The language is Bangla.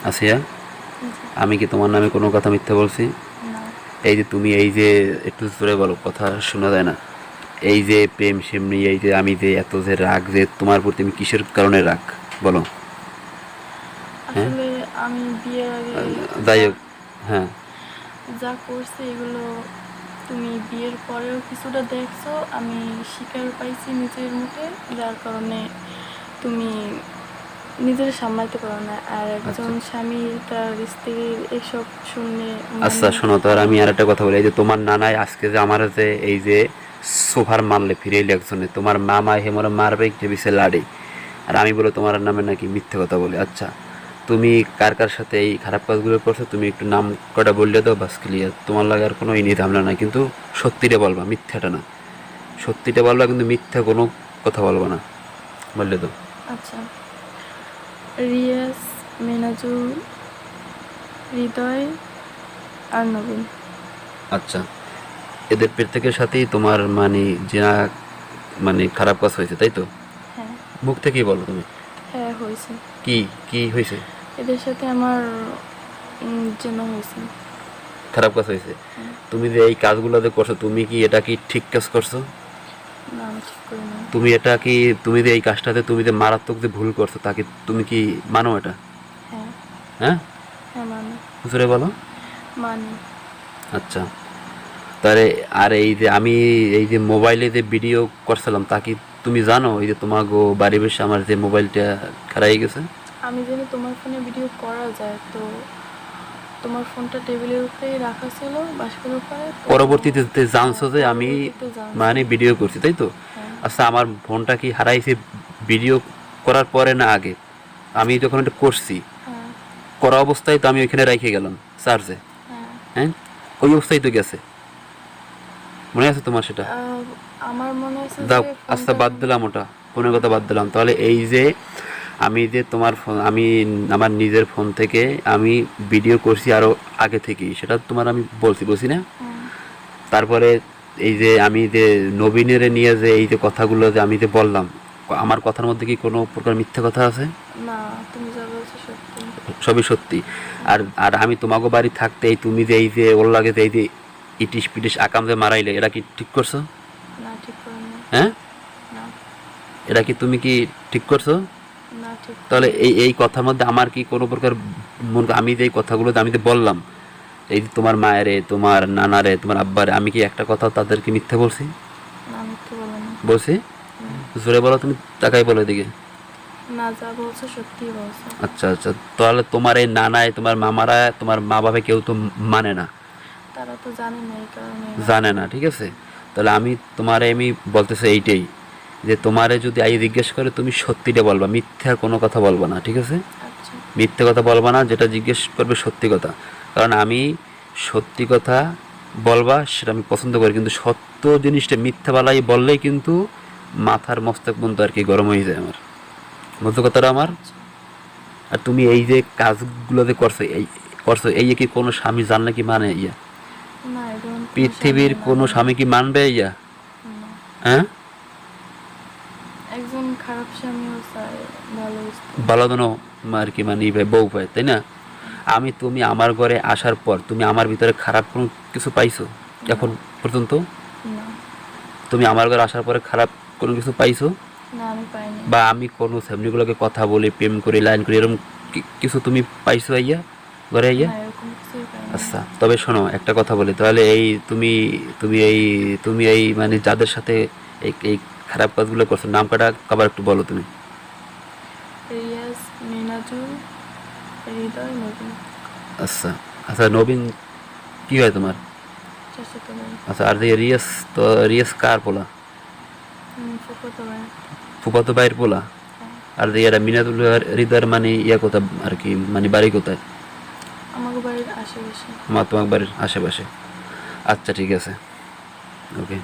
আসিয়া, জি। আমি কি তোমার নামে কোনো কথা মিথ্যা বলছি? না। এই যে তুমি এই যে একটু জোরে বলো, কথা শোনা যায় না। এই যে প্রেম সেমনি, এই যে আমি যে এত যে রাগ, যে তোমার প্রতি আমি কিসের কারণে রাগ বলো? হ্যাঁ, আসলে আমি বিয়ের আগে যাই যা হোক। হ্যাঁ, যা করছি এগুলো তুমি বিয়ের পরেও কিছুটা দেখছো, আমি স্বীকার পাইছি নিজের মুখে, যার কারণে তুমি নিজের সামলাইতে পারো না। আর আচ্ছা একজন স্বামী তার স্ত্রীর এসব শুনলে আচ্ছা, মানে শোনো তো, আর খারাপ আমি আর লাগে। একটা কথা বলি। এই যে তোমার নানাই আজকে যে আমার যে এই যে সোফার মারলে ফিরে এলি একজনে, তোমার মামা হেমরে মারবে যে বিষয়ে লাড়ি, আর আমি বলে তোমার নামে নাকি মিথ্যে কথা বলি। আচ্ছা, তুমি কার কার সাথে এই খারাপ কাজগুলো করছো তুমি একটু নাম কটা বললে দাও, বাস ক্লিয়ার। তোমার লাগে আর কোনো ইনি ঝামেলা নাই, কিন্তু সত্যিটা বলবা, মিথ্যাটা না। সত্যিটা বলবা, কিন্তু মিথ্যা কোনো কথা বলবা না, বললে তো। আচ্ছা, রিয়াজ, মেনাজুল, হৃদয় আর নবীন। আচ্ছা, এদের প্রত্যেকের সাথেই তোমার মানে যে মানে খারাপ কাজ হয়েছে, তাই তো? হ্যাঁ। মুখ থেকেই বলো তুমি। হ্যাঁ, হয়েছে। কি কি হয়েছে? এদের সাথে আমার যেন হয়েছে। খারাপ কাজ হয়েছে? হুম। তুমি যে এই কাজগুলো যে করছো, তুমি কি এটা কি ঠিক কাজ করছো? না, আমি ঠিক করিনি। তুমি এটা কি, তুমি যে এই কাজটাতে তুমি যে মারাত্মক যে ভুল করছো, তাকে তুমি কি মানো এটা? হ্যাঁ। হ্যাঁ, হ্যাঁ, মানি। জোরে বলো। মানি। আচ্ছা, তাহলে আর এই যে আমি এই যে মোবাইলে যে ভিডিও করছিলাম, তা কি তুমি জানো এই যে তোমার বাড়ি বসে আমার যে মোবাইলটা খারাপ গেছে? আমি জানি তোমার ফোনে ভিডিও করা যায়, তো তোমার ফোনটা টেবিলের উপরেই রাখা ছিল, বাস্কের উপরে, তো পরবর্তীতে যে হ্যাঁ, জানছো যে আমি পরবর্তীতে জানছি। মানে ভিডিও করছি, তাই তো? হ্যাঁ। আচ্ছা, আমার ফোনটা কি হারাইছে ভিডিও করার পরে না আগে? আমি যখন এটা করছি, হ্যাঁ। করা অবস্থায় তো আমি ওইখানে রেখে গেলাম চার্জে। হ্যাঁ। হ্যাঁ, ওই অবস্থায় তো গেছে, মনে আছে তোমার সেটা? আহ, আমার মনে আছে যাও, যে আচ্ছা ফোনটা বাদ দিলাম ওটা, ফোনের হুম, কথা বাদ দিলাম। তাহলে এই যে আমি যে তোমার ফোন, আমি আমার নিজের ফোন থেকে আমি ভিডিও করছি আরও আগে থেকেই, সেটা তোমার আমি বলছি বলছি না? হুম। তারপরে এই যে আমি যে নবীনের নিয়ে যে এই যে কথাগুলো যে আমি যে বললাম, আমার কথার মধ্যে কি কোনো প্রকার মিথ্যা কথা আছে? না, তুমি যা বলছো সত্যি। সবই সত্যি। হুম। আর আর আমি তোমাকে বাড়ি থাকতে এই তুমি যে এই যে ওর লাগে যে এই যে ইটিস পিটিস আকাম যে মারাইলে, এটা কি ঠিক করছো? না, ঠিক করিনি। হ্যাঁ, না। এটা কি তুমি কি ঠিক করছো? না, ঠিক তাহলে করিনি। এই এই কথার মধ্যে আমার কি কোনো প্রকার আমি যে এই কথাগুলো যে আমি যে বললাম, এই যে তোমার মায়েরে, তোমার নানারে, তোমার আব্বারে, আমি কি একটা কথা তাদেরকে মিথ্যা বলছি? না, মিথ্যে বলিনি। বলছি? হুম। জোরে বলো তুমি, তাকাই বলো এদিকে। না, যা বলছো সত্যি বলছো। আচ্ছা আচ্ছা, তাহলে তোমার এই নানায়, তোমার মামারা, তোমার মা বাবা কেউ তো মানে না, তারা তো জানে না, এই কারণে জানে রাখি। না, ঠিক আছে? তাহলে আমি তোমারে আমি বলতেছি এইটাই, যে তোমারে যদি আই জিজ্ঞেস করে তুমি সত্যিটা বলবা, মিথ্যা কোনো কথা বলবা না, ঠিক আছে? আচ্ছা। মিথ্যে কথা বলবা না, যেটা জিজ্ঞেস করবে সত্যি কথা। কারণ আমি সত্যি কথা বলবা সেটা আমি পছন্দ করি, কিন্তু সত্য জিনিসটা মিথ্যা বালাই বললেই কিন্তু মাথার মস্তক বন্ধু আর কি গরম হয়ে যায় আমার, বুঝছো কথাটা আমার? আচ্ছা। আর তুমি এই যে কাজগুলো যে করছো, এই করছো, এই কি কোনো স্বামী জানলে কি মানে ইয়া? না, এই ধরুন কোনো স্বামী পৃথিবীর কোনো মানে না। স্বামী কি মানবে ইয়া? না। হ্যাঁ, একজন খারাপ স্বামীও চায় ভালো স্ত্রী। ভালো দিনও আর কি মানে বউ পায়, তাই না? আমি তুমি আমার ঘরে আসার পর তুমি আমার ভিতরে খারাপ কোনো কিছু পাইছো না। এখন পর্যন্ত? না। তুমি আমার ঘরে আসার পরে খারাপ কোনো কিছু পাইছো? না, আমি পাইনি। বা আমি কোনো ফ্যামিলিগুলোকে কথা বলি, প্রেম করি, লাইন করি, এরকম কিছু তুমি পাইছো আইয়া, ঘরে আইয়া? না, এরকম কিছুই পাইনি। আচ্ছা, তবে শোনো একটা কথা বলি তাহলে, এই তুমি তুমি এই তুমি এই মানে যাদের সাথে এই এই খারাপ কাজগুলো করছো, নাম কাটা আবার একটু বলো তুমি। রিয়াজ, মিনাজুল, হৃদয়, নবীন। আচ্ছা আচ্ছা, নবীন কি হয় তোমার? চাচাতো ভাই। আচ্ছা, আর যে রিয়াস, তো রিয়াস কার পোলা? ফুফাতো ভাই। ফুফাতো ভাইয়ের পোলা? হ্যাঁ। আর যে এরা মিনাদুল হৃদয়ের মানে ইয়া কোথায় আর কি, মানে বাড়ি কোথায়? আমাকে বাড়ির আশেপাশে। আমার তোমার বাড়ির আশেপাশে। আচ্ছা ঠিক আছে, ওকে।